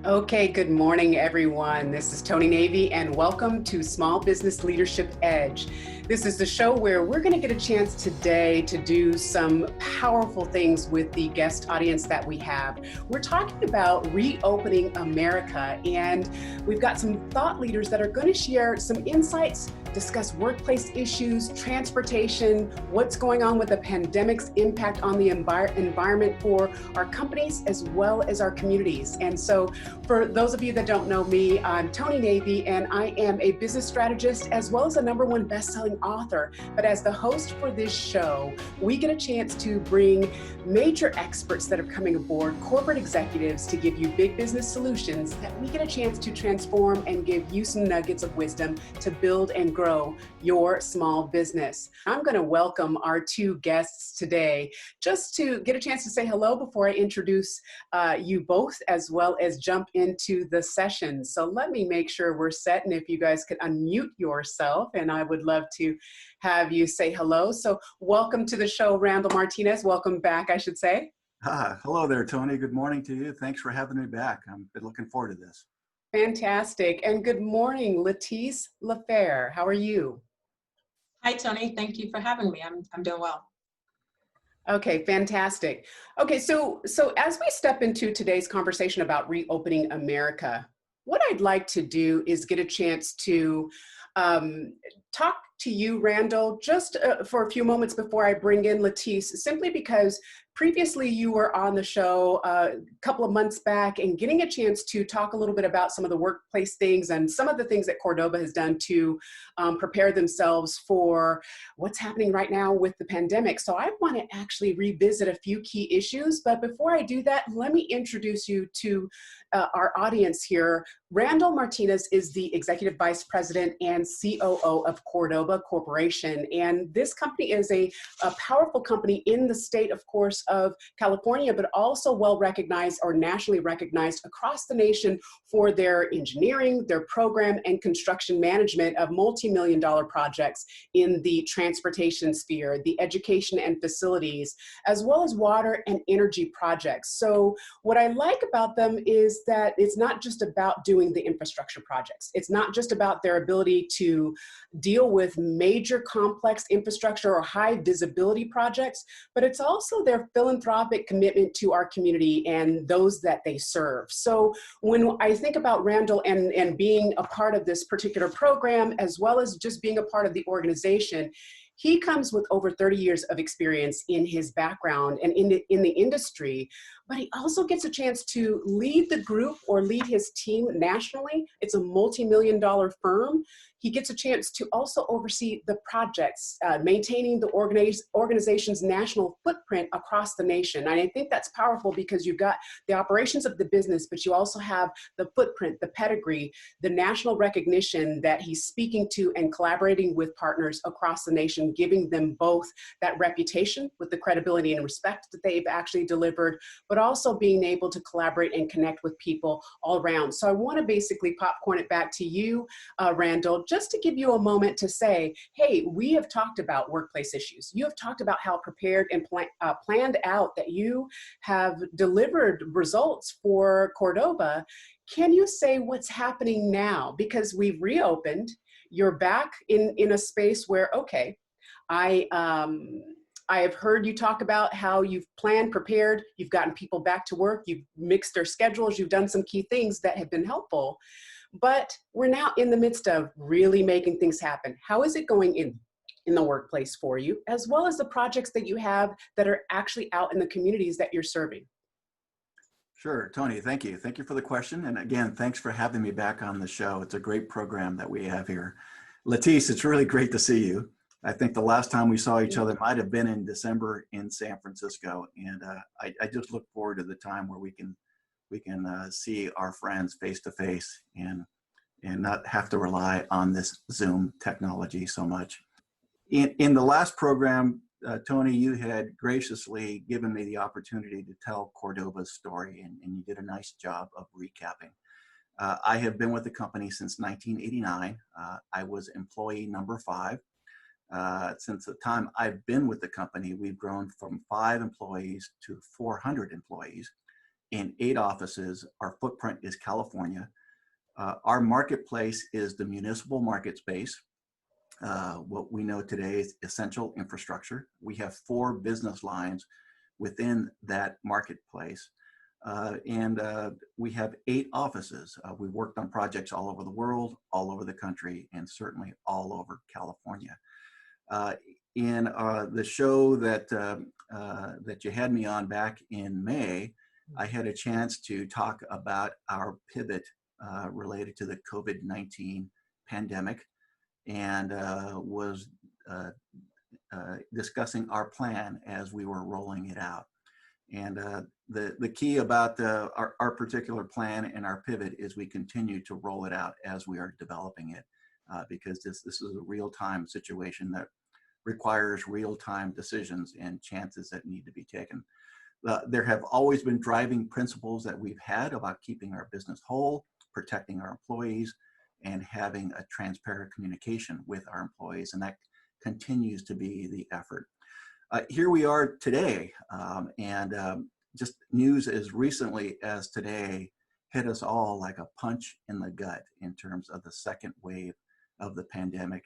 Okay, good morning, everyone. This is Toni Navy, and welcome to Small Business Leadership Edge. This is the show where we're going to get a chance today to do some powerful things with the guest audience that we have. We're talking about reopening America, and we've got some thought leaders that are going to share some insights, discuss workplace issues, transportation, what's going on with the pandemic's impact on the environment for our companies as well as our communities. And so for those of you that don't know me, I'm Toni Navy, and I am a business strategist as well as a #1 best-selling author. But as the host for this show, we get a chance to bring major experts that are coming aboard, corporate executives, to give you big business solutions that we get a chance to transform and give you some nuggets of wisdom to build and grow your small business. I'm going to welcome our two guests today just to get a chance to say hello before I introduce you both, as well as jump into the session. So let me make sure we're set, and if you guys could unmute yourself, and I would love to have you say hello. So welcome to the show, Randall Martinez. Welcome back, I should say. Hello there, Toni. Good morning to you. Thanks for having me back. I'm looking forward to this. Fantastic. And good morning, Letise LaFeir. How are you? Hi, Toni. Thank you for having me. I'm doing well. Okay, fantastic. Okay, so as we step into today's conversation about reopening America, what I'd like to do is get a chance to talk to you, Randall, just for a few moments before I bring in Letise, simply because previously you were on the show a couple of months back and getting a chance to talk a little bit about some of the workplace things and some of the things that Cordoba has done to prepare themselves for what's happening right now with the pandemic. So I want to actually revisit a few key issues, but before I do that, let me introduce you to our audience here. Randall Martinez is the Executive Vice President and COO of Cordoba Corporation. And this company is a powerful company in the state, of course, of California, but also well recognized or nationally recognized across the nation for their engineering, their program, and construction management of multi-million-dollar projects in the transportation sphere, the education and facilities, as well as water and energy projects. So what I like about them is that it's not just about doing the infrastructure projects. It's not just about their ability to deal with major complex infrastructure or high visibility projects, but it's also their philanthropic commitment to our community and those that they serve. So when I think about Randall and being a part of this particular program, as well as just being a part of the organization, he comes with over 30 years of experience in his background and in the industry, but he also gets a chance to lead the group or lead his team nationally. It's a multi-million-dollar firm. He gets a chance to also oversee the projects, maintaining the organization's national footprint across the nation. And I think that's powerful because you've got the operations of the business, but you also have the footprint, the pedigree, the national recognition that he's speaking to and collaborating with partners across the nation, giving them both that reputation with the credibility and respect that they've actually delivered, but also being able to collaborate and connect with people all around. So I want to basically popcorn it back to you, Randall, just to give you a moment to say, hey, we have talked about workplace issues. You have talked about how prepared and planned out that you have delivered results for Cordoba. Can you say what's happening now? Because we've reopened, you're back in a space where, okay, I have heard you talk about how you've planned, prepared, you've gotten people back to work, you've mixed their schedules, you've done some key things that have been helpful, but we're now in the midst of really making things happen. How is it going in the workplace for you, as well as the projects that you have that are actually out in the communities that you're serving? Sure, Toni, thank you. Thank you for the question. And again, thanks for having me back on the show. It's a great program that we have here. Letise, it's really great to see you. I think the last time we saw each other might have been in December in San Francisco. And I just look forward to the time where we can see our friends face to face and not have to rely on this Zoom technology so much. In the last program, Toni, you had graciously given me the opportunity to tell Cordoba's story, and you did a nice job of recapping. I have been with the company since 1989. I was employee number 5. Since the time I've been with the company, we've grown from 5 employees to 400 employees. in 8 offices. Our footprint is California. Our marketplace is the municipal market space. What we know today is essential infrastructure. We have 4 business lines within that marketplace. And we have 8 offices. We worked on projects all over the world, all over the country, and certainly all over California. In the show that you had me on back in May, I had a chance to talk about our pivot related to the COVID-19 pandemic, and was discussing our plan as we were rolling it out. And the key about our particular plan and our pivot is we continue to roll it out as we are developing it, because this is a real-time situation that requires real-time decisions and chances that need to be taken. There have always been driving principles that we've had about keeping our business whole, protecting our employees, and having a transparent communication with our employees, and that continues to be the effort. Here we are today, and just news as recently as today hit us all like a punch in the gut in terms of the second wave of the pandemic,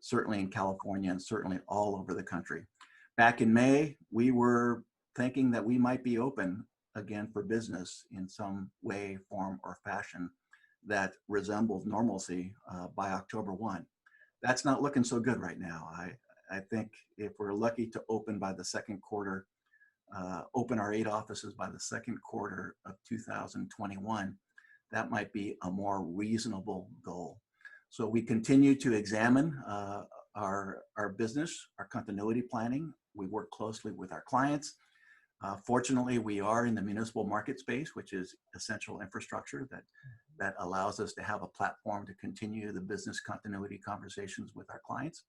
certainly in California and certainly all over the country. Back in May, we were thinking that we might be open again for business in some way, form, or fashion that resembled normalcy by October 1. That's not looking so good right now. I think if we're lucky to open by the second quarter, open our 8 offices by the second quarter of 2021, that might be a more reasonable goal. So we continue to examine our business, our continuity planning. We work closely with our clients. Fortunately, we are in the municipal market space, which is essential infrastructure that allows us to have a platform to continue the business continuity conversations with our clients.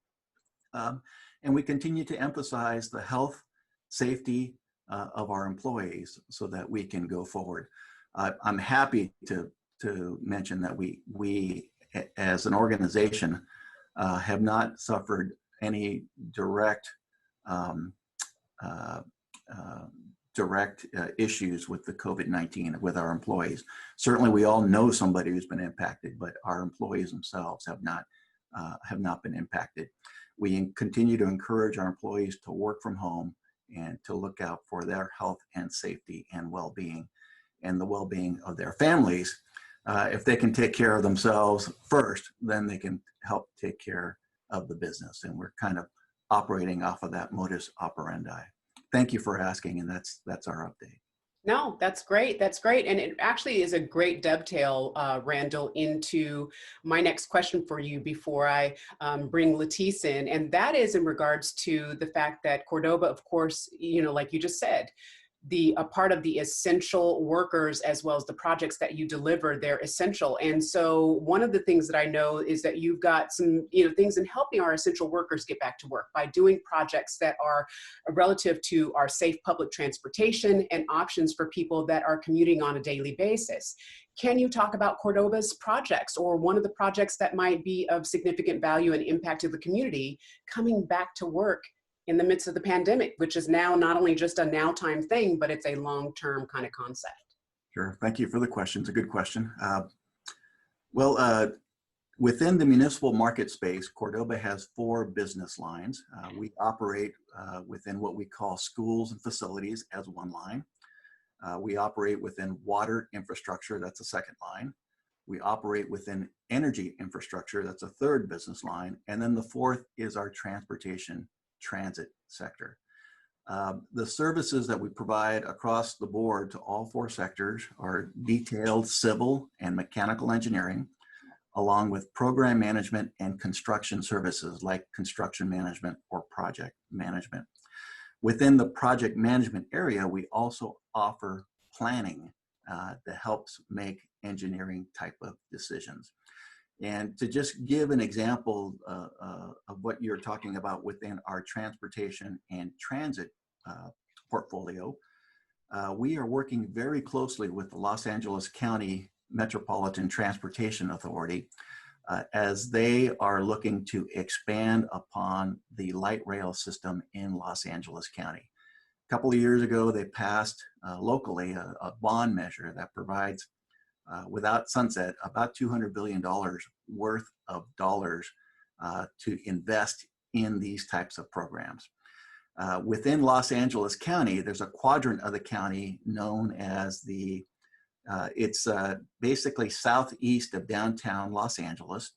And we continue to emphasize the health, safety of our employees so that we can go forward. I'm happy to mention that we as an organization have not suffered any direct issues with the COVID-19 with our employees. Certainly, we all know somebody who's been impacted, but our employees themselves have not been impacted. We continue to encourage our employees to work from home and to look out for their health and safety and well-being, and the well-being of their families. If they can take care of themselves first, then they can help take care of the business. And we're kind of operating off of that modus operandi. Thank you for asking, and that's our update. No, that's great. That's great. And it actually is a great dovetail, Randall, into my next question for you before I bring Letise in. And that is in regards to the fact that Cordoba, of course, like you just said, a part of the essential workers as well as the projects that you deliver, they're essential. And so one of the things that I know is that you've got some things in helping our essential workers get back to work by doing projects that are relative to our safe public transportation and options for people that are commuting on a daily basis. Can you talk about Cordoba's projects, or one of the projects that might be of significant value and impact to the community coming back to work in the midst of the pandemic, which is now not only just a now time thing, but it's a long-term kind of concept? Sure, thank you for the question. It's a good question. Within the municipal market space, Cordoba has 4 business lines. We operate within what we call schools and facilities as one line. We operate within water infrastructure, that's a second line. We operate within energy infrastructure, that's a third business line. And then the fourth is our transportation transit sector. The services that we provide across the board to all 4 sectors are detailed civil and mechanical engineering, along with program management and construction services like construction management or project management. Within the project management area, we also offer planning that helps make engineering type of decisions. And to just give an example of what you're talking about within our transportation and transit portfolio, we are working very closely with the Los Angeles County Metropolitan Transportation Authority as they are looking to expand upon the light rail system in Los Angeles County. couple of years ago, they passed locally a bond measure that provides, without sunset, about $200 billion worth of dollars to invest in these types of programs. Within Los Angeles County, there's a quadrant of the county known as it's basically southeast of downtown Los Angeles.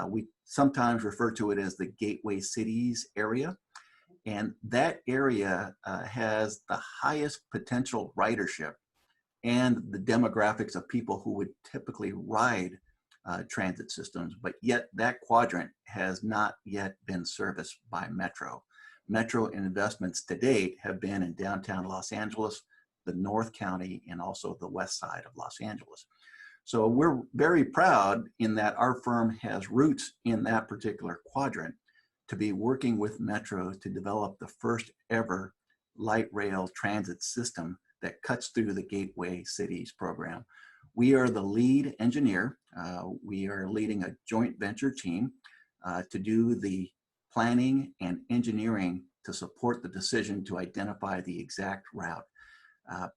We sometimes refer to it as the Gateway Cities area. And that area has the highest potential ridership and the demographics of people who would typically ride transit systems, but yet that quadrant has not yet been serviced by Metro. Metro investments to date have been in downtown Los Angeles, the North County, and also the west side of Los Angeles. So we're very proud in that our firm has roots in that particular quadrant to be working with Metro to develop the first ever light rail transit system that cuts through the Gateway Cities program. We are the lead engineer. We are leading a joint venture team to do the planning and engineering to support the decision to identify the exact route.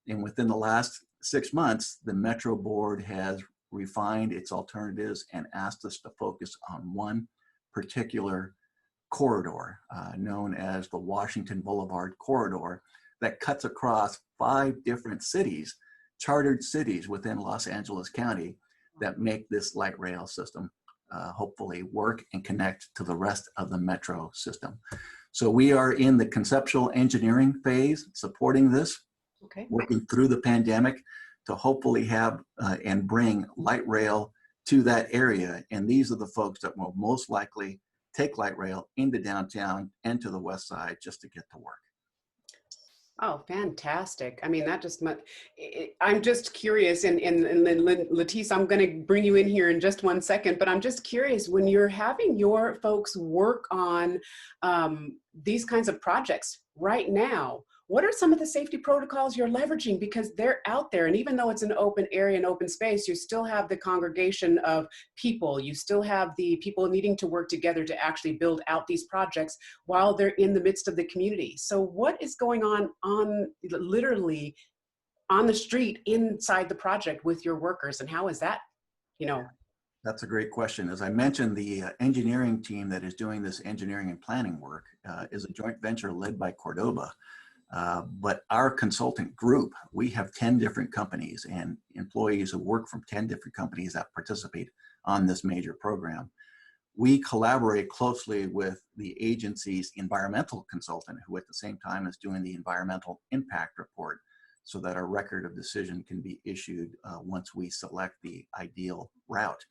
And within the last 6 months, the Metro board has refined its alternatives and asked us to focus on one particular corridor known as the Washington Boulevard corridor that cuts across 5 different cities, chartered cities within Los Angeles County, that make this light rail system hopefully work and connect to the rest of the Metro system. So we are in the conceptual engineering phase supporting this, working through the pandemic to hopefully have and bring light rail to that area. And these are the folks that will most likely take light rail into downtown and to the west side just to get to work. Oh, fantastic. I mean, that just, I'm just curious, and Letise, I'm going to bring you in here in just one second, but I'm just curious, when you're having your folks work on these kinds of projects right now, what are some of the safety protocols you're leveraging? Because they're out there, and even though it's an open area and open space, you still have the congregation of people. You still have the people needing to work together to actually build out these projects while they're in the midst of the community. So what is going on literally on the street inside the project with your workers, and how is that, you know? That's a great question. As I mentioned, the engineering team that is doing this engineering and planning work is a joint venture led by Cordoba. But our consultant group, we have 10 different companies and employees who work from 10 different companies that participate on this major program. We collaborate closely with the agency's environmental consultant, who at the same time is doing the environmental impact report, so that our record of decision can be issued once we select the ideal route.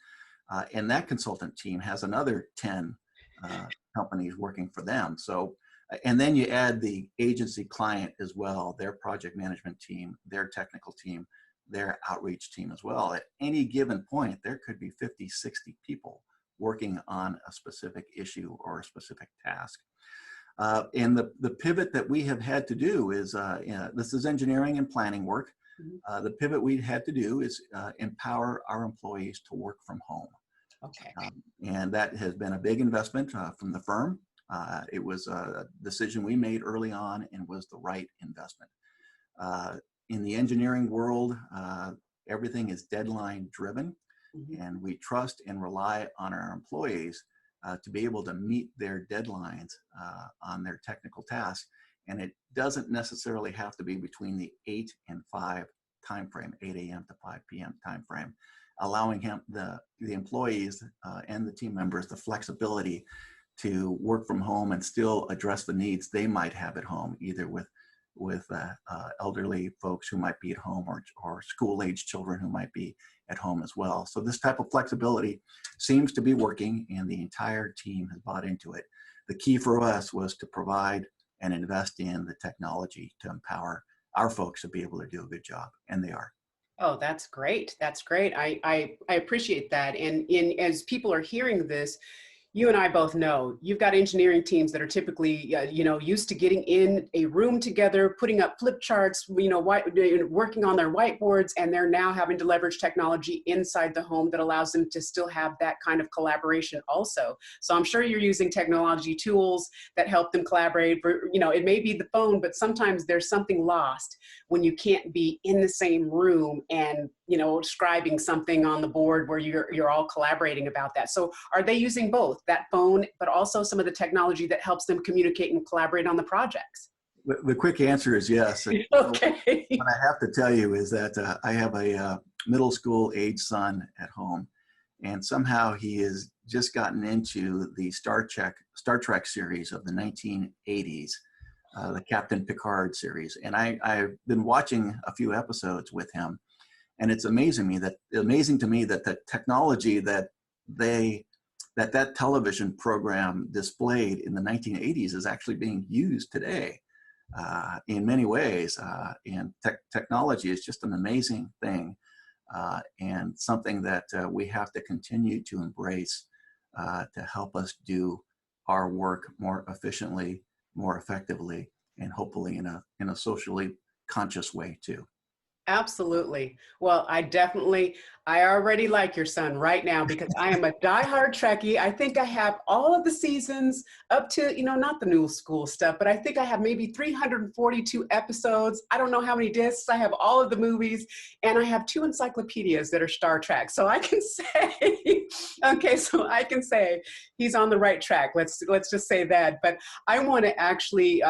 And that consultant team has another 10 companies working for them. So, and then you add the agency client as well, their project management team, their technical team, their outreach team as well. At any given point, there could be 50, 60 people working on a specific issue or a specific task. And the pivot that we have had to do is, this is engineering and planning work. The pivot we had to do is empower our employees to work from home. Okay. And that has been a big investment from the firm. It was a decision we made early on and was the right investment. In the engineering world, everything is deadline driven, and we trust and rely on our employees to be able to meet their deadlines on their technical tasks. And it doesn't necessarily have to be between the 8 and 5 timeframe, 8 a.m. to 5 p.m. timeframe, allowing the employees and the team members the flexibility to work from home and still address the needs they might have at home, either with elderly folks who might be at home or school-age children who might be at home as well. So this type of flexibility seems to be working, and the entire team has bought into it. The key for us was to provide and invest in the technology to empower our folks to be able to do a good job, and they are. Oh, that's great. That's great. I appreciate that. And as people are hearing this, you and I both know you've got engineering teams that are typically, used to getting in a room together, putting up flip charts, working on their whiteboards, and they're now having to leverage technology inside the home that allows them to still have that kind of collaboration also. So I'm sure you're using technology tools that help them collaborate. It may be the phone, but sometimes there's something lost when you can't be in the same room and scribing something on the board where you're all collaborating about that. So are they using both that phone, but also some of the technology that helps them communicate and collaborate on the projects? The quick answer is yes. Okay. What I have to tell you is that I have a middle school age son at home, and somehow he has just gotten into the Star Trek series of the 1980s, the Captain Picard series. And I've been watching a few episodes with him, and it's amazing to me that the technology that that television program displayed in the 1980s is actually being used today in many ways. And technology is just an amazing thing, and something that we have to continue to embrace to help us do our work more efficiently, more effectively, and hopefully in a socially conscious way too. Absolutely. Well, I already like your son right now because I am a diehard Trekkie. I think I have all of the seasons up to, not the new school stuff, but I think I have maybe 342 episodes. I don't know how many discs. I have all of the movies, and I have 2 encyclopedias that are Star Trek. So I can say, he's on the right track. Let's just say that. But I want to actually,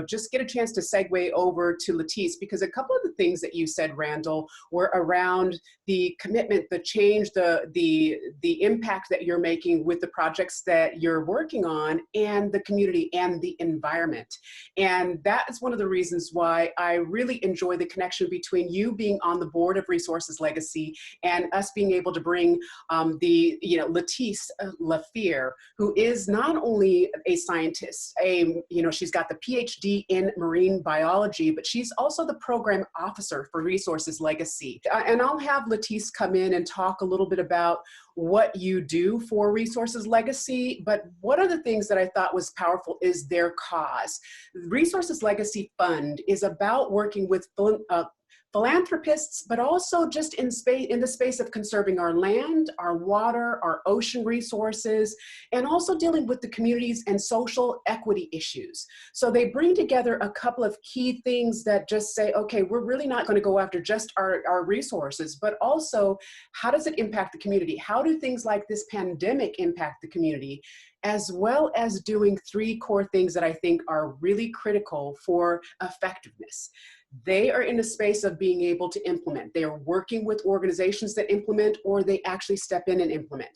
just get a chance to segue over to Letise, because a couple of the things that you said, Randall, were around the commitment, the change, the impact that you're making with the projects that you're working on, and the community and the environment. And that is one of the reasons why I really enjoy the connection between you being on the board of Resources Legacy and us being able to bring Letise LaFeir, who is not only a scientist, she's got the PhD in marine biology, but she's also the program officer for Resources Legacy. And I'll have Letise come in and talk a little bit about what you do for Resources Legacy. But one of the things that I thought was powerful is their cause. Resources Legacy Fund is about working with philanthropists, but also just in the space of conserving our land, our water, our ocean resources, and also dealing with the communities and social equity issues. So they bring together a couple of key things that just say, okay, we're really not going to go after just our resources, but also how does it impact the community? How do things like this pandemic impact the community? As well as doing 3 core things that I think are really critical for effectiveness. They are in a space of being able to implement. They are working with organizations that implement, or they actually step in and implement.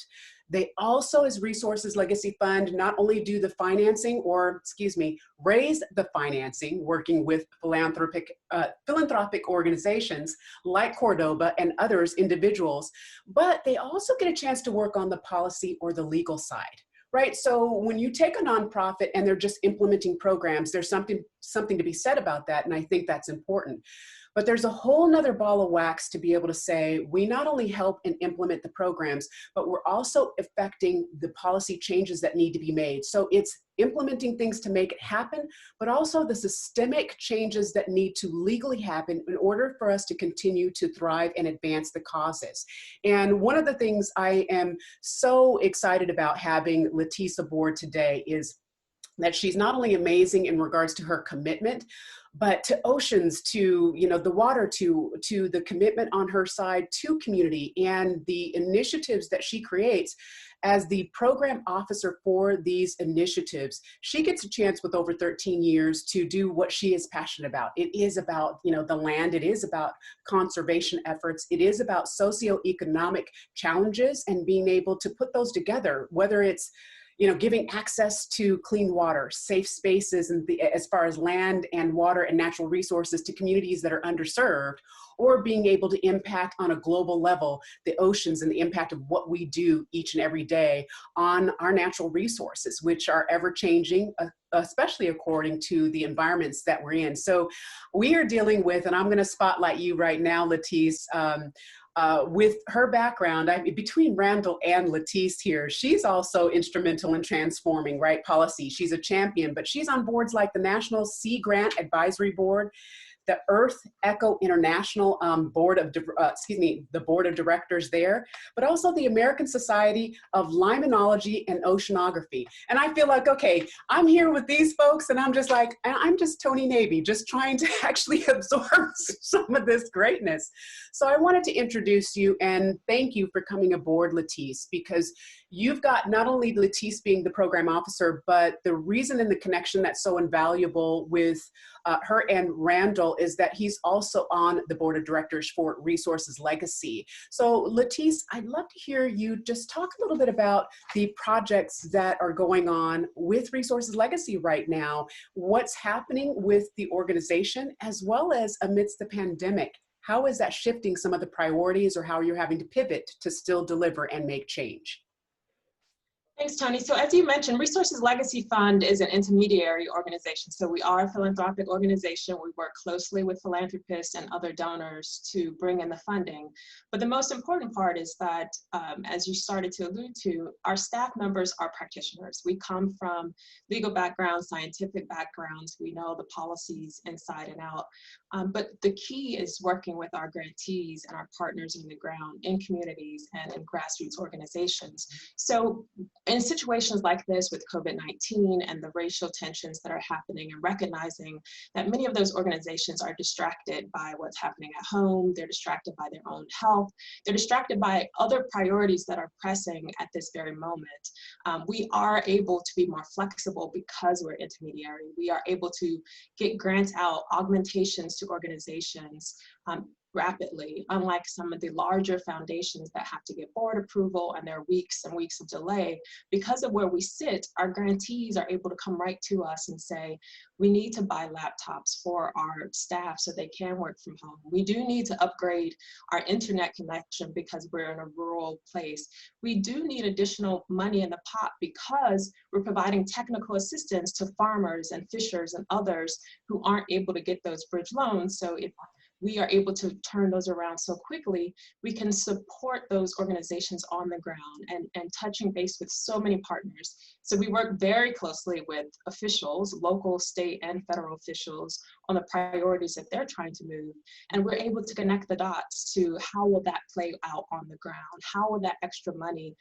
They also, as Resources Legacy Fund, not only do the financing, raise the financing, working with philanthropic organizations like Cordoba and others, individuals, but they also get a chance to work on the policy or the legal side. Right. So when you take a nonprofit and they're just implementing programs, there's something to be said about that. And I think that's important. But there's a whole nother ball of wax to be able to say, we not only help and implement the programs, but we're also affecting the policy changes that need to be made. So it's implementing things to make it happen, but also the systemic changes that need to legally happen in order for us to continue to thrive and advance the causes. And one of the things I am so excited about having Letise aboard today is that she's not only amazing in regards to her commitment, but to oceans, to the water, to the commitment on her side to community and the initiatives that she creates. As the program officer for these initiatives, she gets a chance with over 13 years to do what she is passionate about. It is about the land. It is about conservation efforts. It is about socioeconomic challenges and being able to put those together, whether it's giving access to clean water, safe spaces, and as far as land and water and natural resources to communities that are underserved, or being able to impact on a global level the oceans and the impact of what we do each and every day on our natural resources, which are ever changing, especially according to the environments that we're in. So we are dealing with, and I'm going to spotlight you right now, Letise, with her background, I mean, between Randall and Letise here, she's also instrumental in transforming, right, policy. She's a champion, but she's on boards like the National Sea Grant Advisory Board, the Earth Echo International the board of directors there, but also the American Society of Limenology and Oceanography. And I feel like, okay, I'm here with these folks and I'm just like, I'm just Toni Navy, just trying to actually absorb some of this greatness. So I wanted to introduce you and thank you for coming aboard, Letise, because you've got not only Letise being the program officer, but the reason and the connection that's so invaluable with her and Randall is that he's also on the board of directors for Resources Legacy. So Letise, I'd love to hear you just talk a little bit about the projects that are going on with Resources Legacy right now, what's happening with the organization, as well as amidst the pandemic. How is that shifting some of the priorities, or how you're having to pivot to still deliver and make change? Thanks, Toni. So as you mentioned, Resources Legacy Fund is an intermediary organization. So we are a philanthropic organization. We work closely with philanthropists and other donors to bring in the funding. But the most important part is that, as you started to allude to, our staff members are practitioners. We come from legal backgrounds, scientific backgrounds. We know the policies inside and out. But the key is working with our grantees and our partners on the ground in communities and in grassroots organizations. So in situations like this with COVID-19 and the racial tensions that are happening, and recognizing that many of those organizations are distracted by what's happening at home, they're distracted by their own health, they're distracted by other priorities that are pressing at this very moment. We are able to be more flexible because we're intermediary. We are able to get grants out, augmentations to organizations rapidly, unlike some of the larger foundations that have to get board approval and there are weeks and weeks of delay. Because of where we sit, our grantees are able to come right to us and say, we need to buy laptops for our staff so they can work from home. We do need to upgrade our internet connection because we're in a rural place. We do need additional money in the pot because we're providing technical assistance to farmers and fishers and others who aren't able to get those bridge loans. So if we are able to turn those around so quickly, we can support those organizations on the ground and touching base with so many partners. So we work very closely with officials, local, state, and federal officials on the priorities that they're trying to move. And we're able to connect the dots to how will that play out on the ground? How will that extra money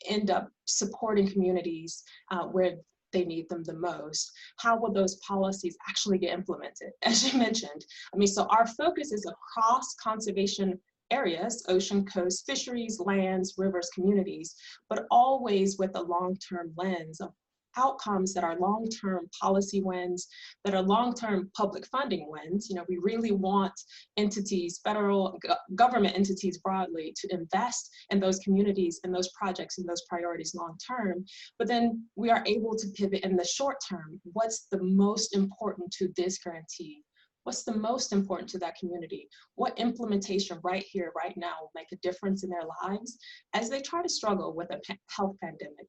end up supporting communities where they need them the most? How will those policies actually get implemented? As you mentioned, I mean, so our focus is across conservation areas, ocean, coast, fisheries, lands, rivers, communities, but always with a long-term lens of outcomes that are long-term policy wins, that are long-term public funding wins. You know, we really want entities, federal government entities broadly, to invest in those communities and those projects and those priorities long-term. But then we are able to pivot in the short term. What's the most important to this grantee? What's the most important to that community? What implementation right here, right now will make a difference in their lives as they try to struggle with a health pandemic?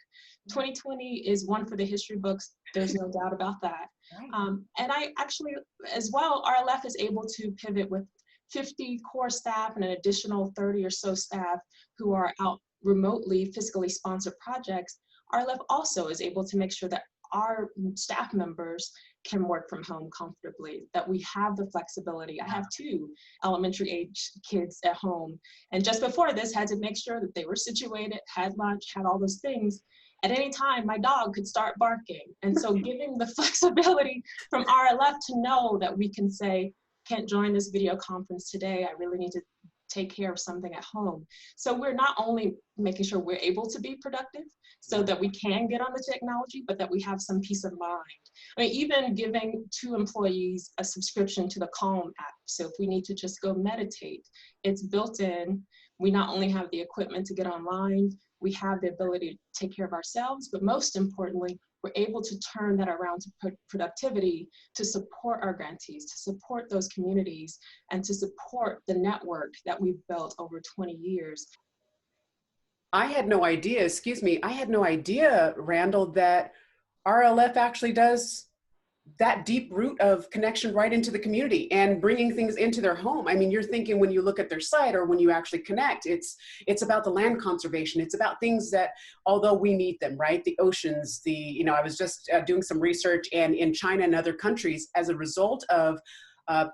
2020 is one for the history books. There's no doubt about that. And I actually, as well, RLF is able to pivot with 50 core staff and an additional 30 or so staff who are out remotely fiscally sponsored projects. RLF also is able to make sure that our staff members can work from home comfortably, that we have the flexibility. I have 2 elementary age kids at home. And just before this, had to make sure that they were situated, had lunch, had all those things. At any time, my dog could start barking. And so giving the flexibility from RLF to know that we can say, can't join this video conference today, I really need to take care of something at home. So we're not only making sure we're able to be productive so that we can get on the technology, but that we have some peace of mind. I mean, even giving 2 employees a subscription to the Calm app. So if we need to just go meditate, it's built in. We not only have the equipment to get online, we have the ability to take care of ourselves, but most importantly, we're able to turn that around to productivity to support our grantees, to support those communities, and to support the network that we've built over 20 years. I had no idea, I had no idea, Randall, that RLF actually does that deep root of connection right into the community and bringing things into their home. I mean, you're thinking when you look at their site or when you actually connect, it's about the land conservation. It's about things that, although we need them, right? The oceans, I was just doing some research, and in China and other countries, as a result of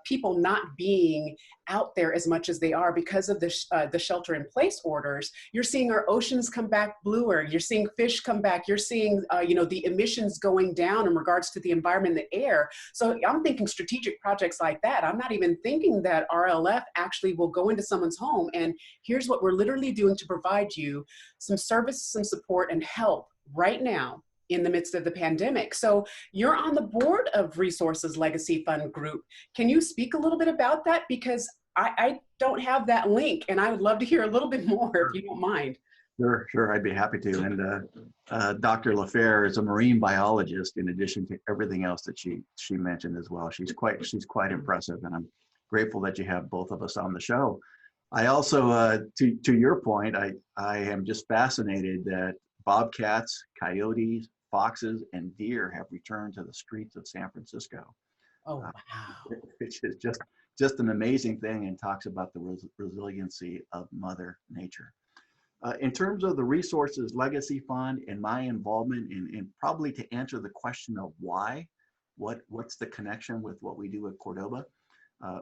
people not being out there as much as they are because of the shelter-in-place orders, you're seeing our oceans come back bluer. You're seeing fish come back. You're seeing, the emissions going down in regards to the environment, the air. So I'm thinking strategic projects like that. I'm not even thinking that RLF actually will go into someone's home and here's what we're literally doing to provide you some service, some support, and help right now in the midst of the pandemic. So you're on the board of Resources Legacy Fund Group. Can you speak a little bit about that? Because I don't have that link, and I would love to hear a little bit more if you don't mind. Sure, I'd be happy to. And Dr. LaFeir is a marine biologist, in addition to everything else that she mentioned as well. She's quite impressive, and I'm grateful that you have both of us on the show. I also, to your point, I am just fascinated that bobcats, coyotes, foxes, and deer have returned to the streets of San Francisco. Oh, wow. Which is just an amazing thing, and talks about the resiliency of Mother Nature. In terms of the Resources Legacy Fund and my involvement in probably to answer the question of why, what's the connection with what we do at Cordoba,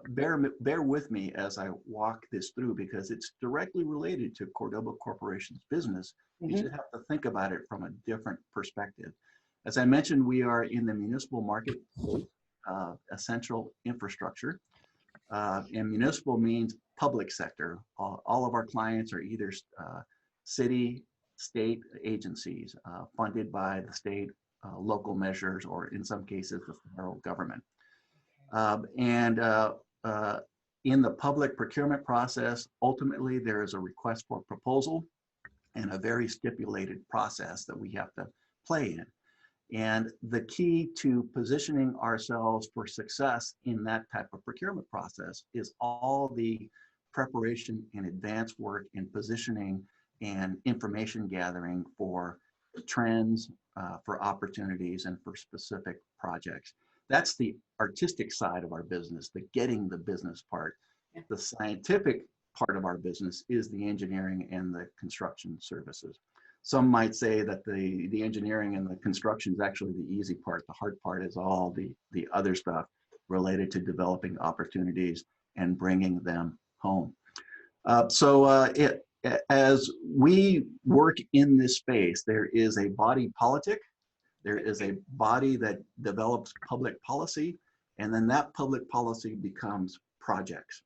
bear with me as I walk this through, because it's directly related to Cordoba Corporation's business. You should have to think about it from a different perspective. As I mentioned, we are in the municipal market, essential infrastructure. And municipal means public sector. All of our clients are either city, state agencies funded by the state, local measures, or in some cases, the federal government. In the public procurement process, ultimately, there is a request for proposal and a very stipulated process that we have to play in. And the key to positioning ourselves for success in that type of procurement process is all the preparation and advanced work in positioning and information gathering for trends, for opportunities, and for specific projects. That's the artistic side of our business, the getting the business part. The scientific part of our business is the engineering and the construction services. Some might say that the engineering and the construction is actually the easy part. The hard part is all the other stuff related to developing opportunities and bringing them home. As we work in this space, there is a body politic. There is a body that develops public policy, and then that public policy becomes projects.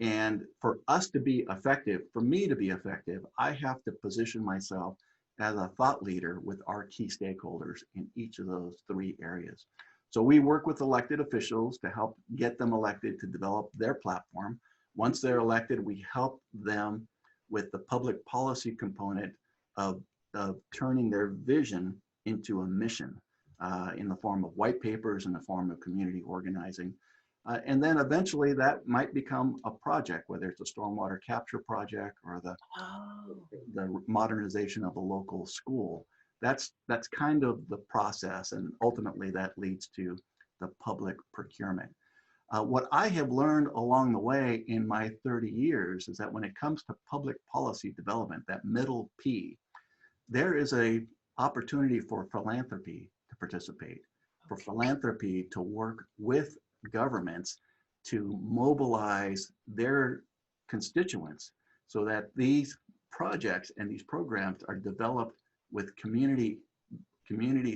And for us to be effective, for me to be effective, I have to position myself as a thought leader with our key stakeholders in each of those three areas. So we work with elected officials to help get them elected to develop their platform. Once they're elected, we help them with the public policy component of turning their vision into a mission in the form of white papers, in the form of community organizing. And then eventually that might become a project, whether it's a stormwater capture project or the modernization of a local school. That's kind of the process, and ultimately that leads to the public procurement. What I have learned along the way in my 30 years is that when it comes to public policy development, that middle P, there is a opportunity for philanthropy to participate, for philanthropy to work with governments to mobilize their constituents so that these projects and these programs are developed with community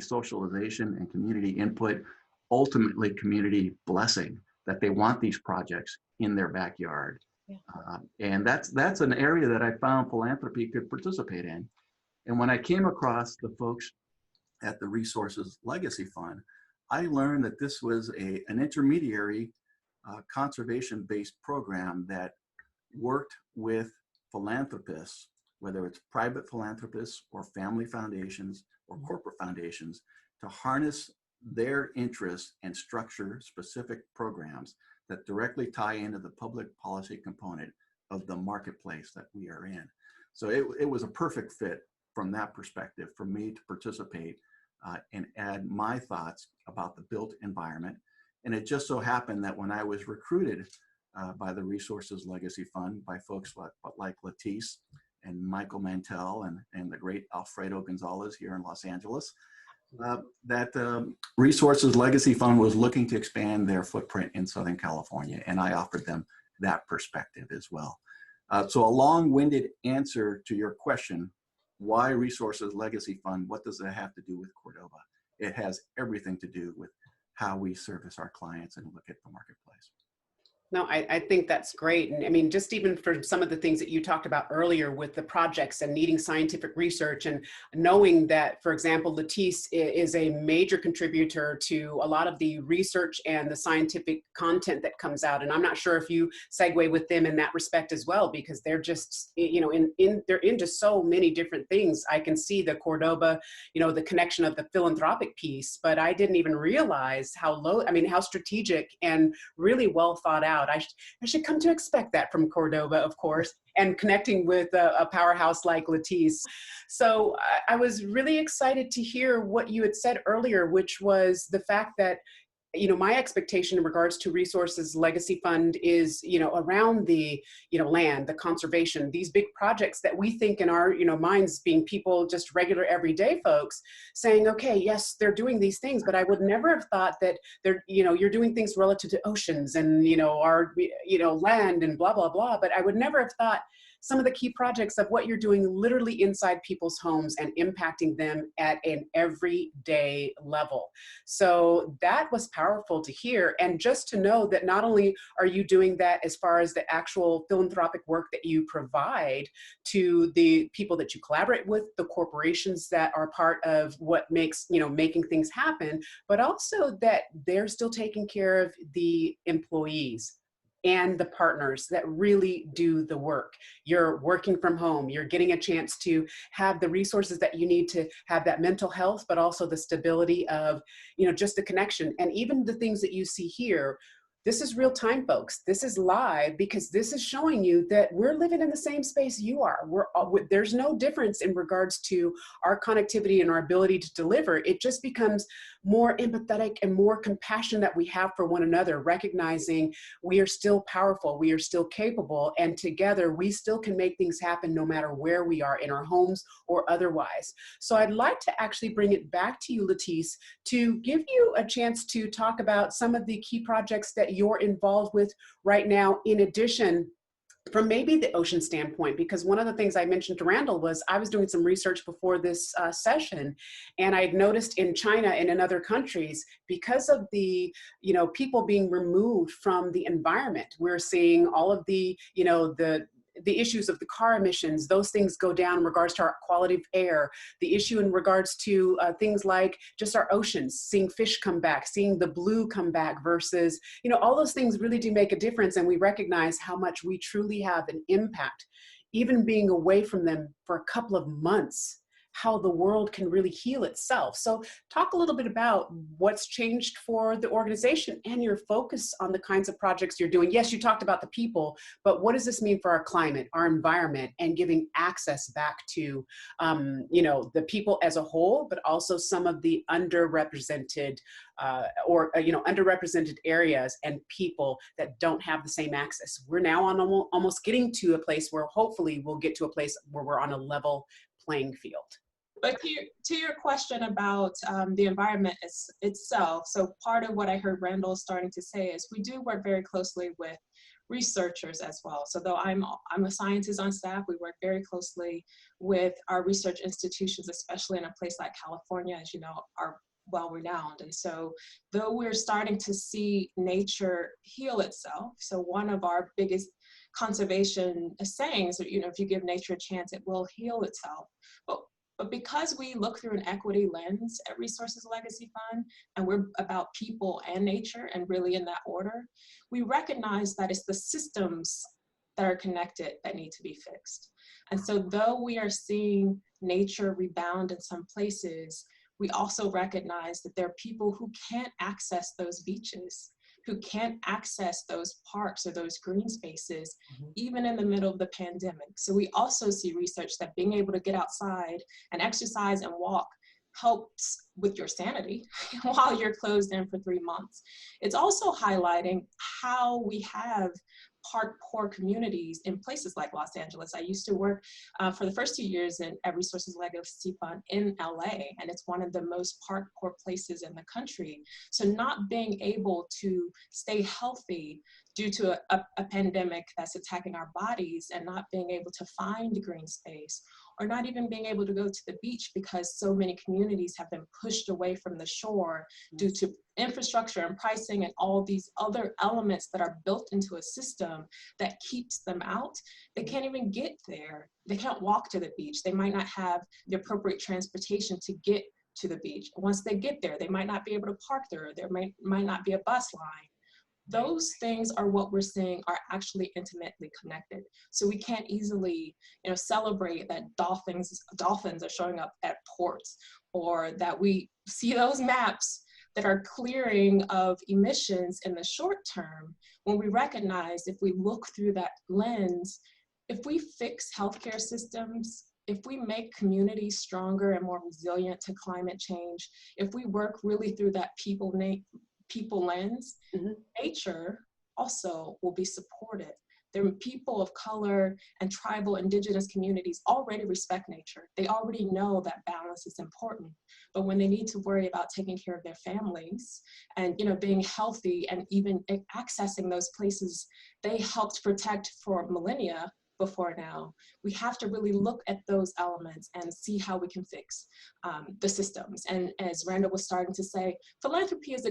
socialization and community input, ultimately community blessing, that they want these projects in their backyard. Yeah. And that's an area that I found philanthropy could participate in. And when I came across the folks at the Resources Legacy Fund, I learned that this was an intermediary conservation-based program that worked with philanthropists, whether it's private philanthropists or family foundations or corporate foundations, to harness their interests and structure specific programs that directly tie into the public policy component of the marketplace that we are in. So it was a perfect fit from that perspective for me to participate and add my thoughts about the built environment. And it just so happened that when I was recruited by the Resources Legacy Fund by folks like Letise and Michael Mantell and the great Alfredo Gonzalez here in Los Angeles, that Resources Legacy Fund was looking to expand their footprint in Southern California, and I offered them that perspective as well. So a long-winded answer to your question, why Resources Legacy Fund? What does that have to do with Cordoba? It has everything to do with how we service our clients and look at the marketplace. No, I think that's great. And I mean, just even for some of the things that you talked about earlier with the projects and needing scientific research and knowing that, for example, Letise is a major contributor to a lot of the research and the scientific content that comes out. And I'm not sure if you segue with them in that respect as well, because they're just, you know, they're into so many different things. I can see the Cordoba, you know, the connection of the philanthropic piece, but I didn't even realize how strategic and really well thought out. I should come to expect that from Cordoba, of course, and connecting with a powerhouse like Letise. So I was really excited to hear what you had said earlier, which was the fact that, you know, my expectation in regards to Resources Legacy Fund is, you know, around the, you know, land, the conservation, these big projects that we think in our, you know, minds being people, just regular everyday folks saying, okay, yes, they're doing these things, but I would never have thought that they're, you know, you're doing things relative to oceans and, you know, our, you know, land and blah, blah, blah. But I would never have thought some of the key projects of what you're doing literally inside people's homes and impacting them at an everyday level. So that was powerful to hear. And just to know that not only are you doing that as far as the actual philanthropic work that you provide to the people that you collaborate with, the corporations that are part of what makes, you know, making things happen, but also that they're still taking care of the employees and the partners that really do the work. You're working from home, you're getting a chance to have the resources that you need to have that mental health, but also the stability of, you know, just the connection. And even the things that you see here, this is real time, folks. This is live because this is showing you that we're living in the same space you are. There's no difference in regards to our connectivity and our ability to deliver. It just becomes more empathetic and more compassion that we have for one another, recognizing we are still powerful, we are still capable, and together we still can make things happen no matter where we are in our homes or otherwise. So I'd like to actually bring it back to you, Letise, to give you a chance to talk about some of the key projects that you're involved with right now, in addition from maybe the ocean standpoint, because one of the things I mentioned to Randall was I was doing some research before this session, and I had noticed in China and in other countries, because of the, you know, people being removed from the environment, we're seeing all of the, you know, the issues of the car emissions, those things go down in regards to our quality of air, the issue in regards to things like just our oceans, seeing fish come back, seeing the blue come back versus, you know, all those things really do make a difference. And we recognize how much we truly have an impact, even being away from them for a couple of months, how the world can really heal itself. So talk a little bit about what's changed for the organization and your focus on the kinds of projects you're doing. Yes, you talked about the people, but what does this mean for our climate, our environment, and giving access back to, you know, the people as a whole, but also some of the underrepresented underrepresented areas and people that don't have the same access. We're now on almost getting to a place where hopefully we'll get to a place where we're on a level playing field. But to your question about the environment itself, so part of what I heard Randall starting to say is we do work very closely with researchers as well. So though I'm a scientist on staff, we work very closely with our research institutions, especially in a place like California, as you know, are well-renowned. And so though we're starting to see nature heal itself, so one of our biggest conservation sayings, you know, if you give nature a chance, it will heal itself. But because we look through an equity lens at Resources Legacy Fund, and we're about people and nature, and really in that order, we recognize that it's the systems that are connected that need to be fixed. And so though we are seeing nature rebound in some places, we also recognize that there are people who can't access those beaches, who can't access those parks or those green spaces, even in the middle of the pandemic. So we also see research that being able to get outside and exercise and walk helps with your sanity while you're closed in for 3 months. It's also highlighting how we have park poor communities in places like Los Angeles. I used to work for the first 2 years at Resources Legacy Fund in LA, and it's one of the most park poor places in the country. So not being able to stay healthy due to a pandemic that's attacking our bodies, and not being able to find green space, or not even being able to go to the beach because so many communities have been pushed away from the shore due to infrastructure and pricing and all these other elements that are built into a system that keeps them out. They can't even get there. They can't walk to the beach. They might not have the appropriate transportation to get to the beach. Once they get there, they might not be able to park there. There might not be a bus line. Those things are what we're seeing are actually intimately connected. So we can't easily, celebrate that dolphins are showing up at ports, or that we see those maps that are clearing of emissions in the short term, when we recognize, if we look through that lens, if we fix healthcare systems, if we make communities stronger and more resilient to climate change, if we work really through that people lens, nature also will be supported. There are people of color and tribal indigenous communities already respect nature. They already know that balance is important. But when they need to worry about taking care of their families and being healthy and even accessing those places they helped protect for millennia before now, we have to really look at those elements and see how we can fix the systems. And as Randall was starting to say, philanthropy is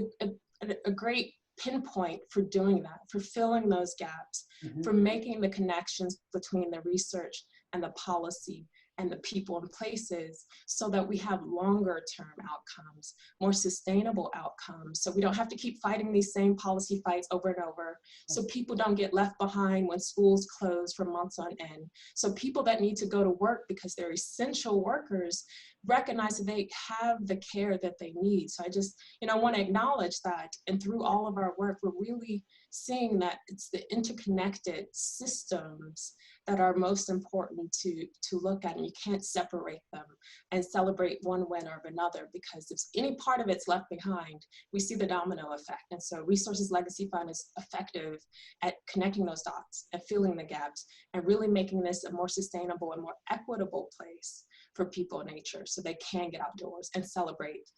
a great pinpoint for doing that, for filling those gaps, for making the connections between the research and the policy and the people and places, so that we have longer term outcomes, more sustainable outcomes. So we don't have to keep fighting these same policy fights over and over. So people don't get left behind when schools close for months on end. So people that need to go to work because they're essential workers recognize that they have the care that they need. So I just, want to acknowledge that. And through all of our work, we're really seeing that it's the interconnected systems that are most important to look at, and you can't separate them and celebrate one win over another, because if any part of it's left behind, we see the domino effect. And so Resources Legacy Fund is effective at connecting those dots and filling the gaps and really making this a more sustainable and more equitable place for people in nature, so they can get outdoors and celebrate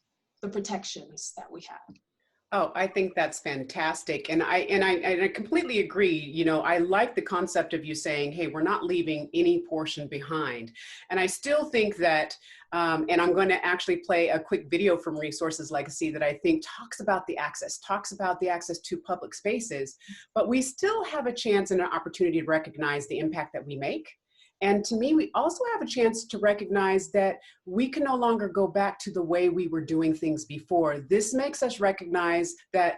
the protections that we have. Oh, I think that's fantastic. And I completely agree. I like the concept of you saying, hey, we're not leaving any portion behind. And I still think that, and I'm going to actually play a quick video from Resources Legacy that I think talks about the access to public spaces, but we still have a chance and an opportunity to recognize the impact that we make. And to me, we also have a chance to recognize that we can no longer go back to the way we were doing things before. This makes us recognize that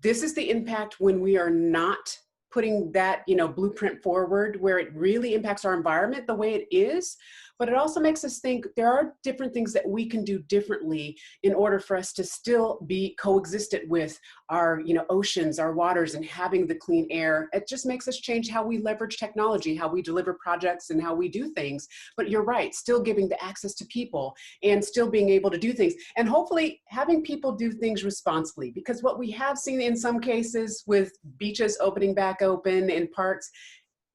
this is the impact when we are not putting that, blueprint forward, where it really impacts our environment the way it is. But it also makes us think there are different things that we can do differently in order for us to still be coexistent with our, oceans, our waters, and having the clean air. It just makes us change how we leverage technology, how we deliver projects, and how we do things. But you're right, still giving the access to people and still being able to do things, and hopefully having people do things responsibly. Because what we have seen in some cases with beaches opening back open and parks,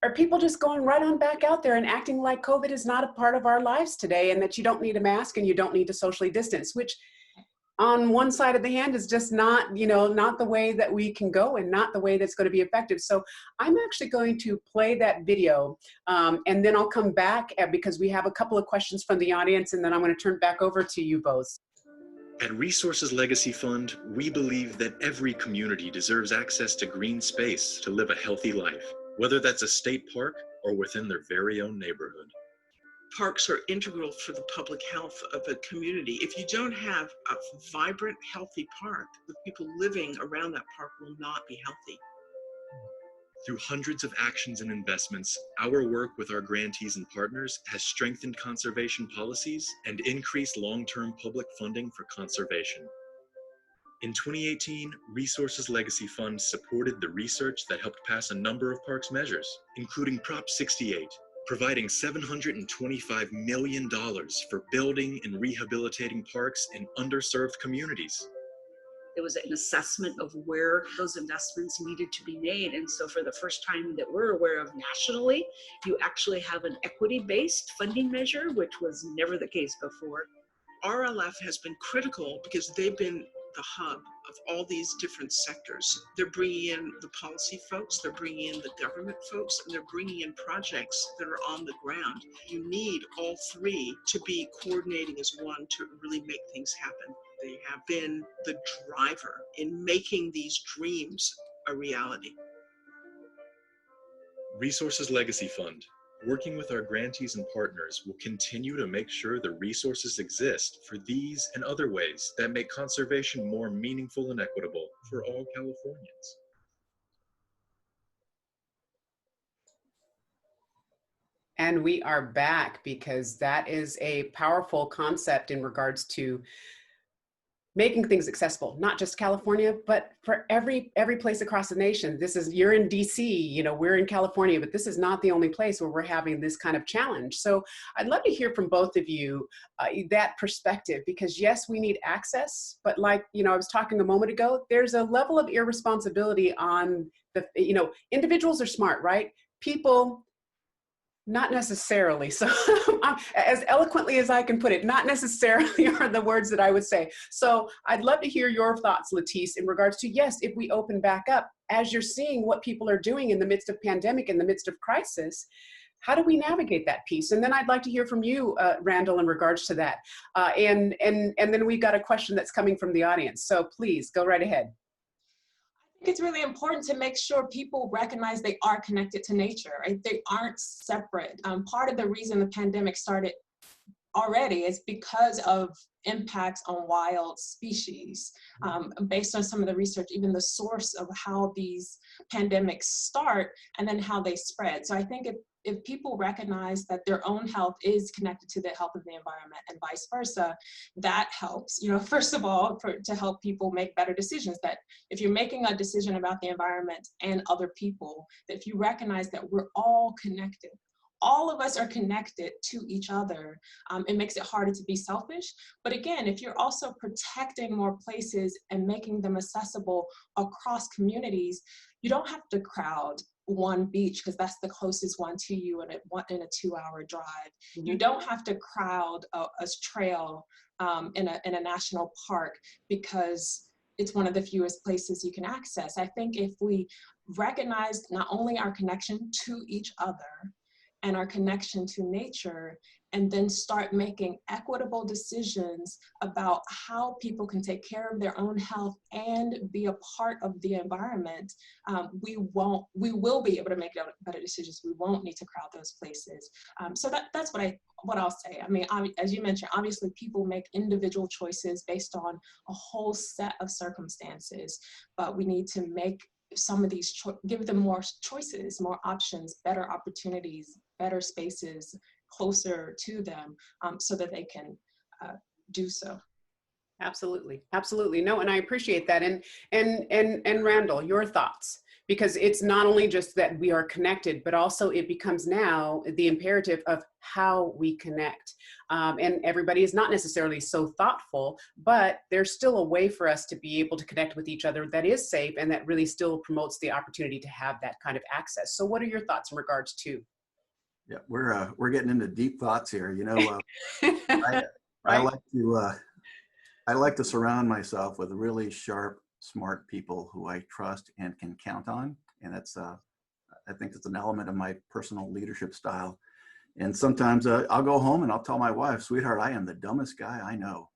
are people just going right on back out there and acting like COVID is not a part of our lives today, and that you don't need a mask and you don't need to socially distance, which on one side of the hand is just not, not the way that we can go, and not the way that's going to be effective. So I'm actually going to play that video, and then I'll come back because we have a couple of questions from the audience, and then I'm going to turn it back over to you both. At Resources Legacy Fund, we believe that every community deserves access to green space to live a healthy life, whether that's a state park or within their very own neighborhood. Parks are integral for the public health of a community. If you don't have a vibrant, healthy park, the people living around that park will not be healthy. Through hundreds of actions and investments, our work with our grantees and partners has strengthened conservation policies and increased long-term public funding for conservation. In 2018, Resources Legacy Fund supported the research that helped pass a number of parks measures, including Prop 68, providing $725 million for building and rehabilitating parks in underserved communities. There was an assessment of where those investments needed to be made. And so for the first time that we're aware of nationally, you actually have an equity-based funding measure, which was never the case before. RLF has been critical because they've been the hub of all these different sectors. They're bringing in the policy folks, they're bringing in the government folks, and they're bringing in projects that are on the ground. You need all three to be coordinating as one to really make things happen. They have been the driver in making these dreams a reality. Resources Legacy Fund, working with our grantees and partners, will continue to make sure the resources exist for these and other ways that make conservation more meaningful and equitable for all Californians. And we are back because that is a powerful concept in regards to making things accessible, not just California, but for every place across the nation. You're in DC, you know, we're in California, but this is not the only place where we're having this kind of challenge. So I'd love to hear from both of you that perspective, because yes, we need access, but like, you know, I was talking a moment ago, there's a level of irresponsibility on the, you know, individuals are smart, right? People, not necessarily. So as eloquently as I can put it, not necessarily are the words that I would say. So I'd love to hear your thoughts, Letise, in regards to, yes, if we open back up, as you're seeing what people are doing in the midst of pandemic, in the midst of crisis, how do we navigate that piece? And then I'd like to hear from you, Randall, in regards to that. And then we've got a question that's coming from the audience. So please go right ahead. I think it's really important to make sure people recognize they are connected to nature, right? They aren't separate. Part of the reason the pandemic started already is because of impacts on wild species. Based on some of the research, even the source of how these pandemics start and then how they spread. So I think if people recognize that their own health is connected to the health of the environment and vice versa, that helps, you know, first of all, to help people make better decisions. That if you're making a decision about the environment and other people, that if you recognize that we're all connected, all of us are connected to each other, it makes it harder to be selfish. But again, if you're also protecting more places and making them accessible across communities, you don't have to crowd one beach because that's the closest one to you in a 2-hour drive. Mm-hmm. You don't have to crowd a trail in a national park because it's one of the fewest places you can access. I think if we recognize not only our connection to each other and our connection to nature, and then start making equitable decisions about how people can take care of their own health and be a part of the environment, we will be able to make better decisions. We won't need to crowd those places. So that's what I'll say. I mean, as you mentioned, obviously people make individual choices based on a whole set of circumstances, but we need to make some of these, give them more choices, more options, better opportunities, better spaces closer to them, so that they can do so. Absolutely, absolutely. No, and I appreciate that. And Randall, your thoughts, because it's not only just that we are connected, but also it becomes now the imperative of how we connect. And everybody is not necessarily so thoughtful, but there's still a way for us to be able to connect with each other that is safe and that really still promotes the opportunity to have that kind of access. So what are your thoughts in regards to? Yeah, we're getting into deep thoughts here. You know, Right. I like to surround myself with really sharp, smart people who I trust and can count on, and that's I think it's an element of my personal leadership style. And sometimes I'll go home and I'll tell my wife, "Sweetheart, I am the dumbest guy I know,"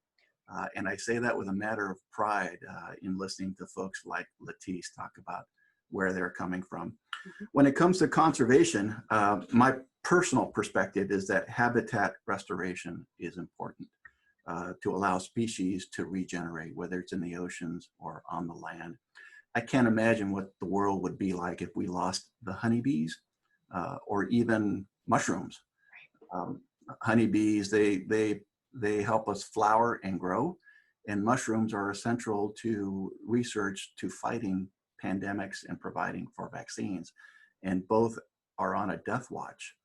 and I say that with a matter of pride in listening to folks like Letise talk about where they're coming from. Mm-hmm. When it comes to conservation, my personal perspective is that habitat restoration is important to allow species to regenerate, whether it's in the oceans or on the land. I can't imagine what the world would be like if we lost the honeybees or even mushrooms. Honeybees, they help us flower and grow, and mushrooms are essential to research to fighting pandemics and providing for vaccines. And both are on a death watch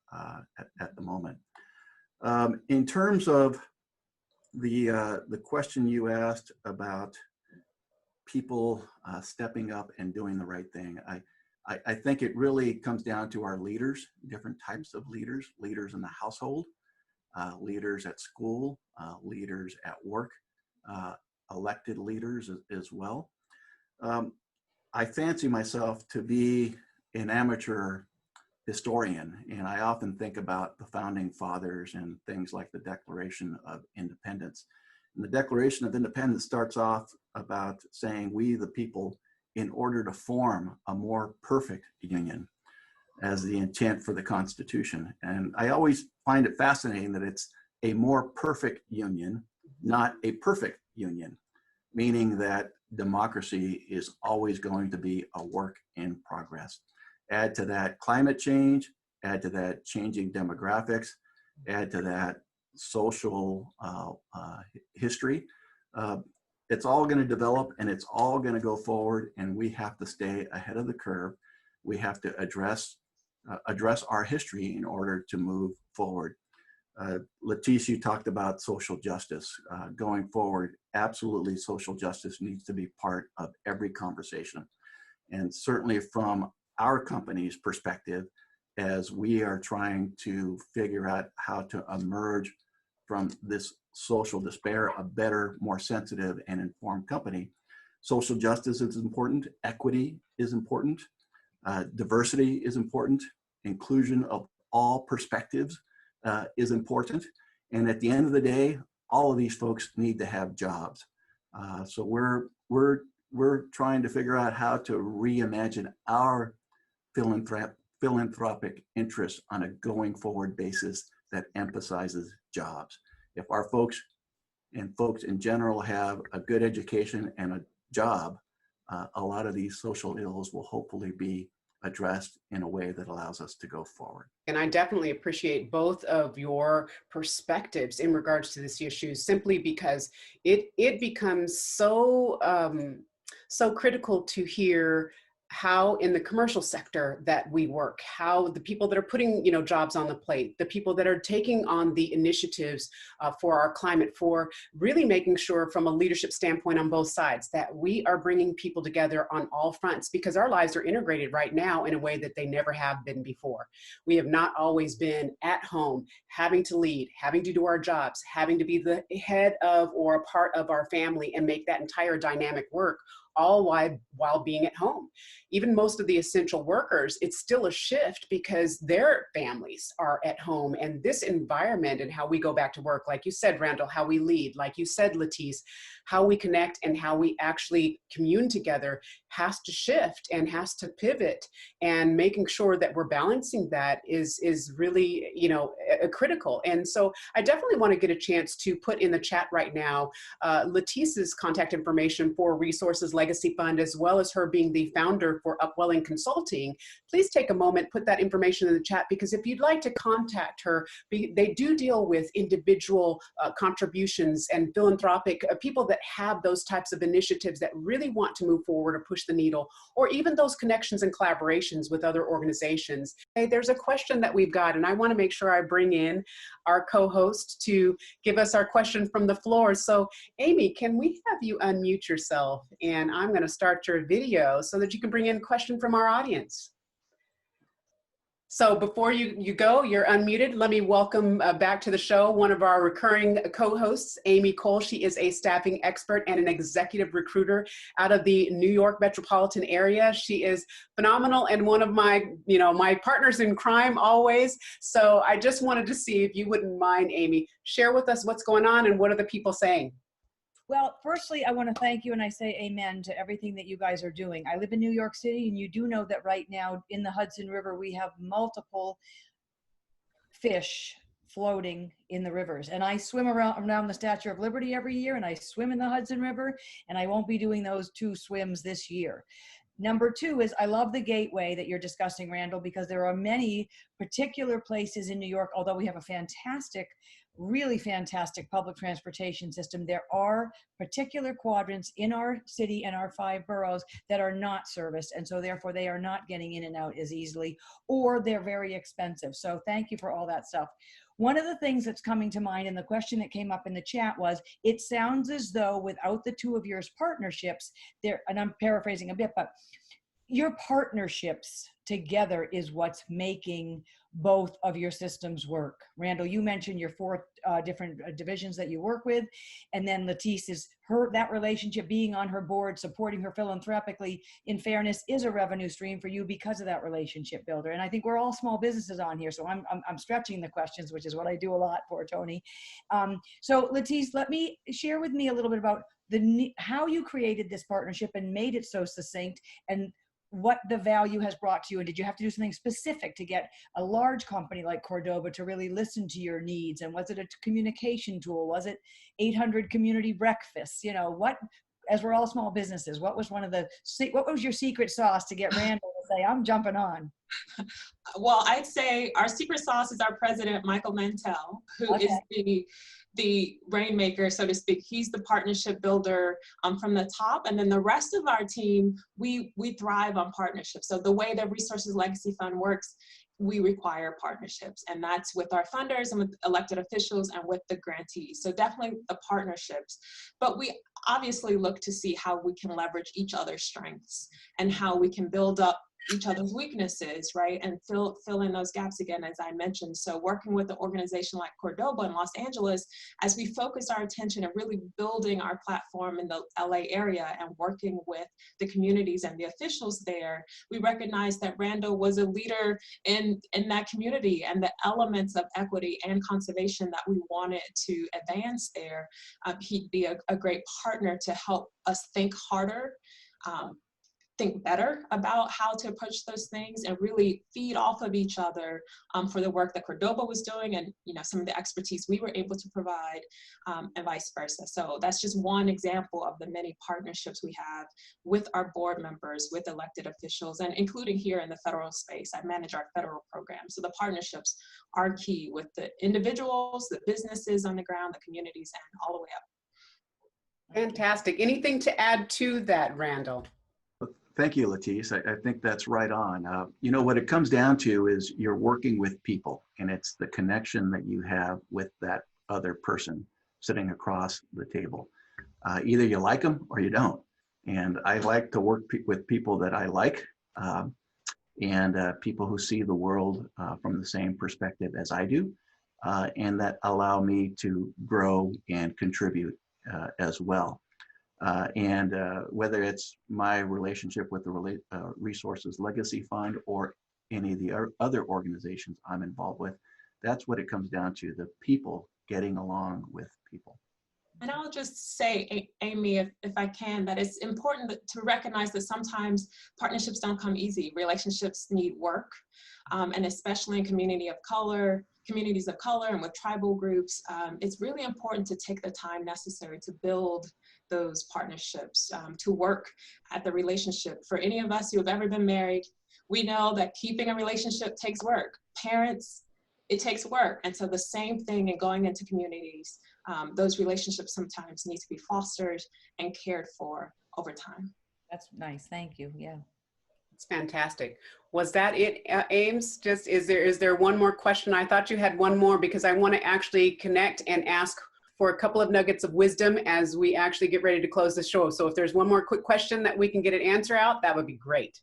at the moment. In terms of the question you asked about people stepping up and doing the right thing, I think it really comes down to our leaders, different types of leaders, leaders in the household, leaders at school, leaders at work, elected leaders as well. I fancy myself to be an amateur historian, and I often think about the founding fathers and things like the Declaration of Independence. And the Declaration of Independence starts off about saying, we the people, in order to form a more perfect union, as the intent for the Constitution. And I always find it fascinating that it's a more perfect union, not a perfect union, meaning that democracy is always going to be a work in progress. Add to that climate change, add to that changing demographics, add to that social history. It's all going to develop and it's all going to go forward, and we have to stay ahead of the curve. We have to address our history in order to move forward. Letise, you talked about social justice. Going forward, absolutely social justice needs to be part of every conversation. And certainly from our company's perspective, as we are trying to figure out how to emerge from this social despair, a better, more sensitive and informed company, social justice is important, equity is important, diversity is important, inclusion of all perspectives is important. And at the end of the day, all of these folks need to have jobs. So we're trying to figure out how to reimagine our philanthropic interests on a going forward basis that emphasizes jobs. If our folks in general have a good education and a job, a lot of these social ills will hopefully be addressed in a way that allows us to go forward. And I definitely appreciate both of your perspectives in regards to this issue, simply because it becomes so so critical to hear how in the commercial sector that we work, how the people that are putting, you know, jobs on the plate, the people that are taking on the initiatives for our climate, for really making sure from a leadership standpoint on both sides that we are bringing people together on all fronts, because our lives are integrated right now in a way that they never have been before. We have not always been at home, having to lead, having to do our jobs, having to be the head of or a part of our family and make that entire dynamic work, all while being at home. Even most of the essential workers, it's still a shift because their families are at home, and this environment and how we go back to work, like you said, Randall, how we lead, like you said, Letise, how we connect and how we actually commune together has to shift and has to pivot, and making sure that we're balancing that is really, you know, critical. And so I definitely want to get a chance to put in the chat right now Letise's contact information for Resources Legacy Fund, as well as her being the founder for Upwelling Consulting. Please take a moment, put that information in the chat, because if you'd like to contact her, they do deal with individual contributions and philanthropic people that have those types of initiatives that really want to move forward or push the needle, or even those connections and collaborations with other organizations. Hey, there's a question that we've got, and I want to make sure I bring in our co-host to give us our question from the floor. So Amy, can we have you unmute yourself? And I'm going to start your video so that you can bring in a question from our audience. So before you go, you're unmuted. Let me welcome back to the show one of our recurring co-hosts, Amy Cole. She is a staffing expert and an executive recruiter out of the New York metropolitan area. She is phenomenal and one of my, my partners in crime always. So I just wanted to see if you wouldn't mind, Amy, share with us what's going on and what are the people saying? Well, firstly, I want to thank you, and I say amen to everything that you guys are doing. I live in New York City, and you do know that right now in the Hudson River, we have multiple fish floating in the rivers. And I swim around the Statue of Liberty every year, and I swim in the Hudson River, and I won't be doing those 2 swims this year. Number 2 is I love the gateway that you're discussing, Randall, because there are many particular places in New York, although we have a fantastic really fantastic public transportation system. There are particular quadrants in our city and our 5 boroughs that are not serviced, and so therefore they are not getting in and out as easily, or they're very expensive. So thank you for all that stuff. One of the things that's coming to mind, and the question that came up in the chat was, it sounds as though without the two of yours partnerships there, and I'm paraphrasing a bit, but your partnerships together is what's making both of your systems work. Randall, you mentioned your 4 different divisions that you work with, and then Letise is that relationship, being on her board, supporting her philanthropically, in fairness, is a revenue stream for you because of that relationship builder. And I think we're all small businesses on here, so I'm stretching the questions, which is what I do a lot for, Toni. So Letise, let me share with me a little bit about how you created this partnership and made it so succinct, and what the value has brought to you. And did you have to do something specific to get a large company like Cordoba to really listen to your needs? And was it a communication tool? Was it 800 community breakfasts? You know, what, as we're all small businesses, what was what was your secret sauce to get Randall to say, I'm jumping on? Well, I'd say our secret sauce is our president, Michael Mantell, who is the rainmaker, so to speak. He's the partnership builder from the top, and then the rest of our team, we thrive on partnerships. So the way the Resources Legacy Fund works, we require partnerships, and that's with our funders and with elected officials and with the grantees. So definitely the partnerships, but we obviously look to see how we can leverage each other's strengths and how we can build up each other's weaknesses, right? And fill in those gaps again, as I mentioned. So working with an organization like Cordoba in Los Angeles, as we focus our attention and really building our platform in the LA area and working with the communities and the officials there, we recognized that Randall was a leader in that community, and the elements of equity and conservation that we wanted to advance there. He'd be a great partner to help us think harder, think better about how to approach those things, and really feed off of each other for the work that Cordoba was doing, and some of the expertise we were able to provide, and vice versa. So that's just one example of the many partnerships we have with our board members, with elected officials, and including here in the federal space. I manage our federal program. So the partnerships are key with the individuals, the businesses on the ground, the communities, and all the way up. Fantastic. Anything to add to that, Randall? Thank you, Letise. I think that's right on. What it comes down to is you're working with people, and it's the connection that you have with that other person sitting across the table. Either you like them or you don't. And I like to work with people that I like, and people who see the world from the same perspective as I do, and that allow me to grow and contribute as well. Whether it's my relationship with the Resources Legacy Fund or any of the other organizations I'm involved with, that's what it comes down to, the people getting along with people. And I'll just say, Amy, if I can, that it's important to recognize that sometimes partnerships don't come easy. Relationships need work, and especially in communities of color, and with tribal groups, it's really important to take the time necessary to build those partnerships, to work at the relationship. For any of us who have ever been married, we know that keeping a relationship takes work. Parents, it takes work. And so the same thing in going into communities, those relationships sometimes need to be fostered and cared for over time. That's nice. Thank you. Yeah. It's fantastic. Was that it, Ames? Just is there one more question? I thought you had one more, because I want to actually connect and ask for a couple of nuggets of wisdom as we actually get ready to close the show. So if there's one more quick question that we can get an answer out, that would be great.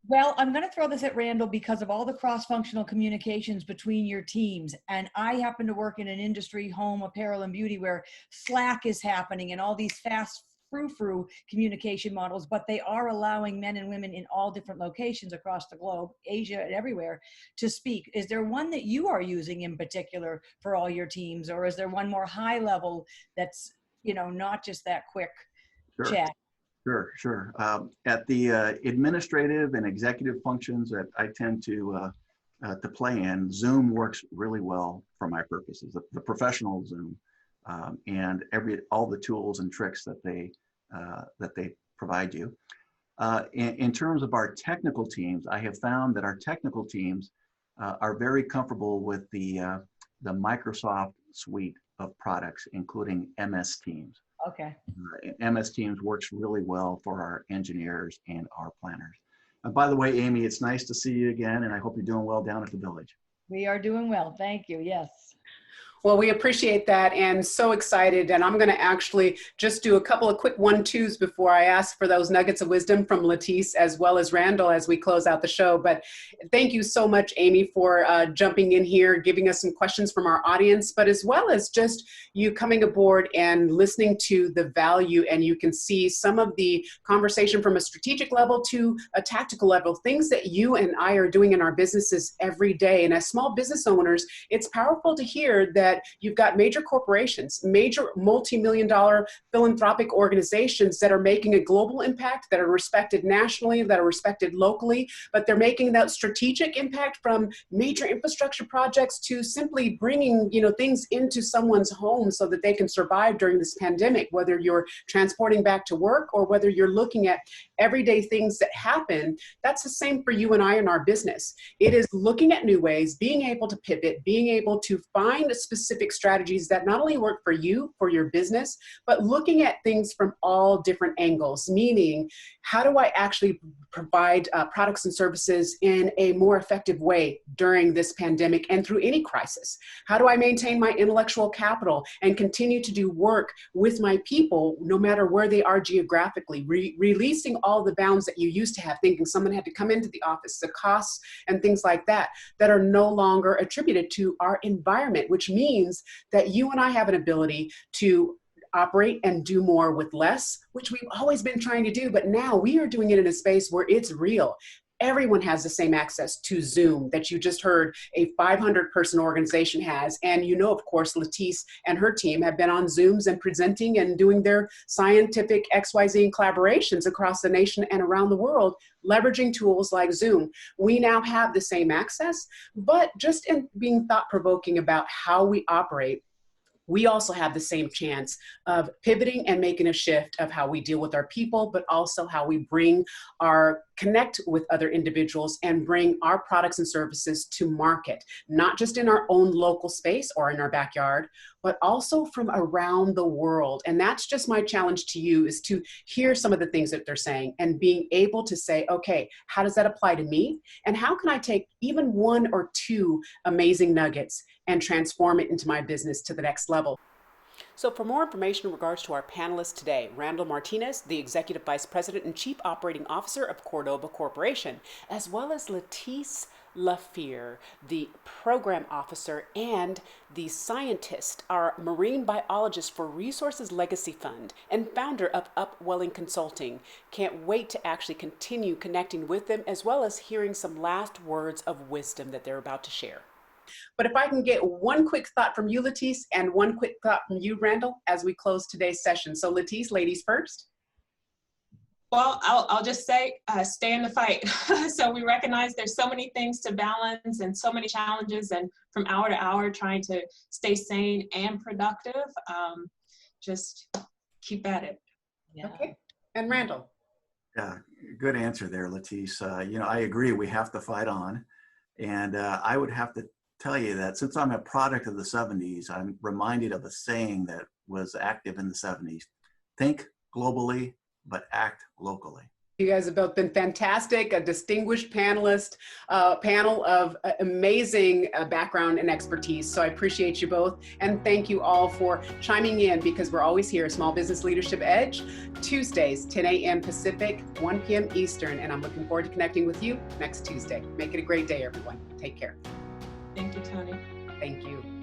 Well, I'm going to throw this at Randall because of all the cross-functional communications between your teams. And I happen to work in an industry, home, apparel, and beauty, where Slack is happening and all these fast frou-frou communication models, but they are allowing men and women in all different locations across the globe, Asia and everywhere, to speak. Is there one that you are using in particular for all your teams, or is there one more high level that's, not just that quick chat? Sure. At the administrative and executive functions that I tend to play in, Zoom works really well for my purposes. The professional Zoom, and all the tools and tricks that they provide you. In terms of our technical teams, I have found that our technical teams are very comfortable with the Microsoft suite of products, including MS Teams. Okay. MS Teams works really well for our engineers and our planners. And by the way, Amy, it's nice to see you again, and I hope you're doing well down at the village. We are doing well. Thank you. Yes. Well, we appreciate that and so excited. And I'm going to actually just do a couple of quick 1-2s before I ask for those nuggets of wisdom from Letise as well as Randall as we close out the show. But thank you so much, Amy, for jumping in here, giving us some questions from our audience, but as well as just you coming aboard and listening to the value. And you can see some of the conversation from a strategic level to a tactical level, things that you and I are doing in our businesses every day. And as small business owners, it's powerful to hear that you've got major corporations, major multi-million-dollar philanthropic organizations that are making a global impact, that are respected nationally, that are respected locally, but they're making that strategic impact from major infrastructure projects to simply bringing, things into someone's home so that they can survive during this pandemic, whether you're transporting back to work or whether you're looking at everyday things that happen. That's the same for you and I in our business. It is looking at new ways, being able to pivot, being able to find specific strategies that not only work for you, for your business, but looking at things from all different angles, meaning how do I actually provide products and services in a more effective way during this pandemic and through any crisis? How do I maintain my intellectual capital and continue to do work with my people no matter where they are geographically, releasing all the bounds that you used to have, thinking someone had to come into the office, the costs and things like that, that are no longer attributed to our environment, which means that you and I have an ability to operate and do more with less, which we've always been trying to do, but now we are doing it in a space where it's real. Everyone has the same access to Zoom that you just heard a 500-person organization has. And of course, Letise and her team have been on Zooms and presenting and doing their scientific XYZ collaborations across the nation and around the world, leveraging tools like Zoom. We now have the same access, but just in being thought-provoking about how we operate, we also have the same chance of pivoting and making a shift of how we deal with our people, but also how we connect with other individuals and bring our products and services to market, not just in our own local space or in our backyard, but also from around the world. And that's just my challenge to you, is to hear some of the things that they're saying and being able to say, okay, how does that apply to me? And how can I take even 1 or 2 amazing nuggets and transform it into my business to the next level? So for more information in regards to our panelists today, Randall Martinez, the Executive Vice President and Chief Operating Officer of Cordoba Corporation, as well as Letise LaFeir, the Program Officer and the Scientist, our Marine Biologist for Resources Legacy Fund and founder of Upwelling Consulting. Can't wait to actually continue connecting with them, as well as hearing some last words of wisdom that they're about to share. But if I can get one quick thought from you, Letise, and one quick thought from you, Randall, as we close today's session. So Letise, ladies first. Well, I'll just say, stay in the fight. So we recognize there's so many things to balance and so many challenges, and from hour to hour trying to stay sane and productive. Just keep at it. Yeah. Okay. And Randall. Yeah, good answer there, Letise. I agree, we have to fight on. And I would have to tell you that since I'm a product of the 70s, I'm reminded of a saying that was active in the 70s. Think globally, but act locally. You guys have both been fantastic, a distinguished panel of amazing background and expertise. So I appreciate you both. And thank you all for chiming in, because we're always here, Small Business Leadership Edge, Tuesdays, 10 a.m. Pacific, 1 p.m. Eastern. And I'm looking forward to connecting with you next Tuesday. Make it a great day, everyone. Take care. Thank you, Toni. Thank you.